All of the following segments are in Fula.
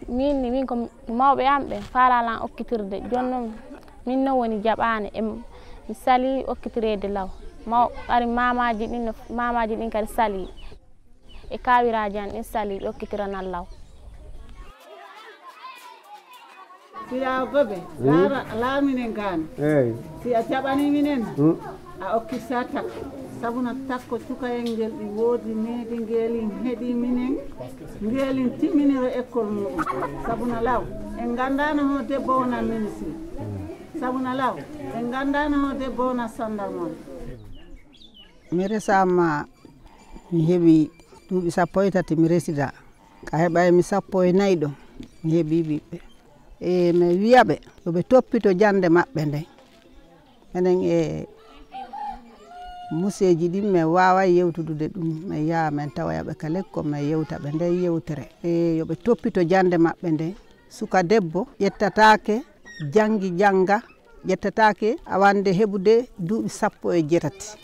min ko mawɓe am ɓe faalalan okkitirde jonnon min non woni jaɓaane mi sali okkitirede law ari mamaji ɗin kadi sali e kawiraji an ɗin sali ɓe okkitiranan law. Si a gobe laaminen gane si a jaɓani minen a okkita tak sabuna takko cukayel ngel ɗi woodi meedi ngeelin heeɗi minen ngeelin timminiro école muɗum sabuna law en gandano ho debbo wona ministre sabuna law en gandano ho debbo wona sandarmon. Mi resama mi heeɓi duuɓi 13 mi resida ka heɓaymi 14 ɗo mi heeɓi ɓiɓɓe e mi wiyaɓe yoɓe toppito jande maɓɓe nde enen e museji ɗin min wawa yewtudude ɗum min yaha min tawayaɓe ka l'école min yewtaɓe nde yewtere e yoɓe toppito jande maɓɓe nde suka debbo ƴettatake jangi janga ƴettatake awande heɓude duuɓi 17.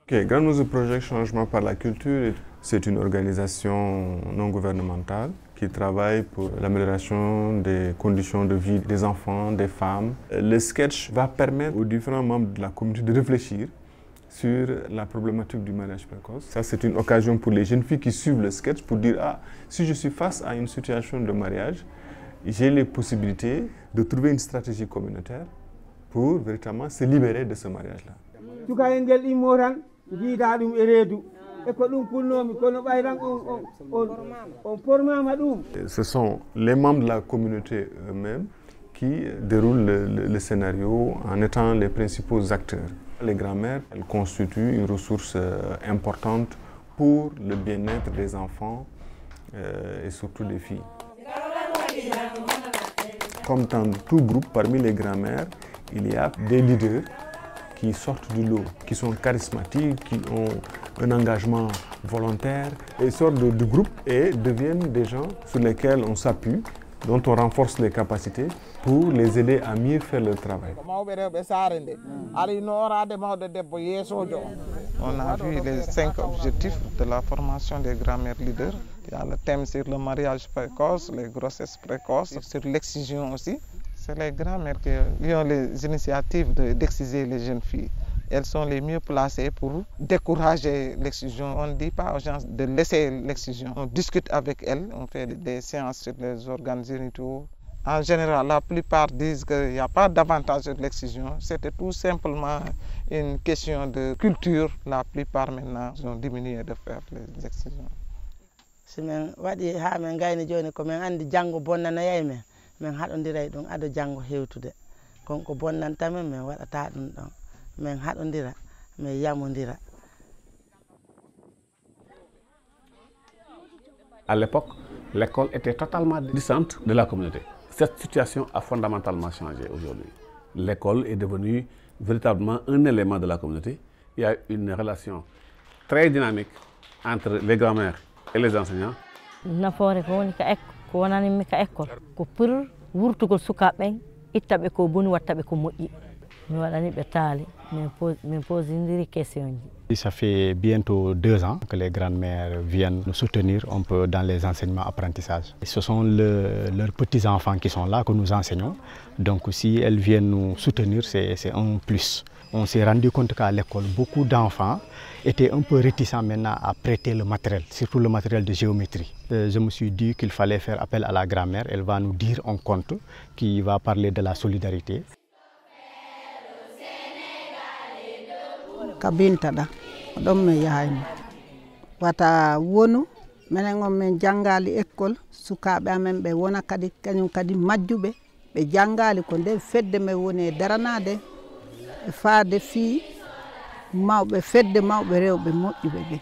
Okay, Grande Mesure Projet Changement par la Culture, c'est une organisation non gouvernementale qui travaille pour l'amélioration des conditions de vie des enfants, des femmes. Le sketch va permettre aux différents membres de la communauté de réfléchir sur la problématique du mariage précoce. Ça, c'est une occasion pour les jeunes filles qui suivent le sketch pour dire « Ah, si je suis face à une situation de mariage, j'ai les possibilités de trouver une stratégie communautaire pour véritablement se libérer de ce mariage-là. » Ce sont les membres de la communauté eux-mêmes qui déroulent le scénario en étant les principaux acteurs. Les grands-mères, elles constituent une ressource importante pour le bien-être des enfants et surtout des filles. Comme dans tout groupe, parmi les grands-mères, il y a des leaders qui sortent du lot, qui sont charismatiques, qui ont un engagement volontaire, et sortent du groupe et deviennent des gens sur lesquels on s'appuie, dont on renforce les capacités pour les aider à mieux faire leur travail. On a vu les 5 objectifs de la formation des grands-mères leaders. Il y a le thème sur le mariage précoce, les grossesses précoces, sur l'excision aussi. C'est les grands-mères qui ont les initiatives d'exciser les jeunes filles. Elles sont les mieux placées pour décourager l'excision. On ne dit pas aux gens de laisser l'excision. On discute avec elles, on fait des séances sur les organes génitaux. En général, la plupart disent qu'il n'y a pas d'avantage de l'excision. C'était tout simplement une question de culture. La plupart maintenant ont diminué de faire les excisions. Si men waɗi ha men gayni joni ko men andi janggo bonnanayay men min haɗodiray ɗum ado janggo hewtude konko bonnantamen min waɗata ɗum ɗon min haɗodira min yamodira. À l'époque, l'école était totalement distante de la communauté. Cette situation a fondamentalement changé aujourd'hui. L'école est devenue véritablement un élément de la communauté. Il y a une relation très dynamique entre les grands-mères et les enseignants. Nafoore ko woni ko wonanimi ka école ko pour wurtugol sukaɓe ittaɓe ko boni wattaɓe ko moƴƴi mi waɗani ɓe taali min posindiri question ji. Ça fait bientôt 2 ans que les grandes-mères viennent nous soutenir un peu dans les enseignements apprentissages. Ce sont leurs petits-enfants qui sont là, que nous enseignons. Donc si elles viennent nous soutenir, c'est un plus. On s'est rendu compte qu'à l'école, beaucoup d'enfants étaient un peu réticents maintenant à prêter le matériel, surtout le matériel de géométrie. Je me suis dit qu'il fallait faire appel à la grand-mère. Elle va nous dire un conte qui va parler de la solidarité. Kabintaɗa ɗon mi yahaymo wata wonu minen on min jangali école sukaɓe amen ɓe wona kadi kañum kadi majjuɓe ɓe jangali ko nden fedde men woni e daranade e faade fii mawɓe fedde mawɓe rewɓe moƴƴuɓe ɓe.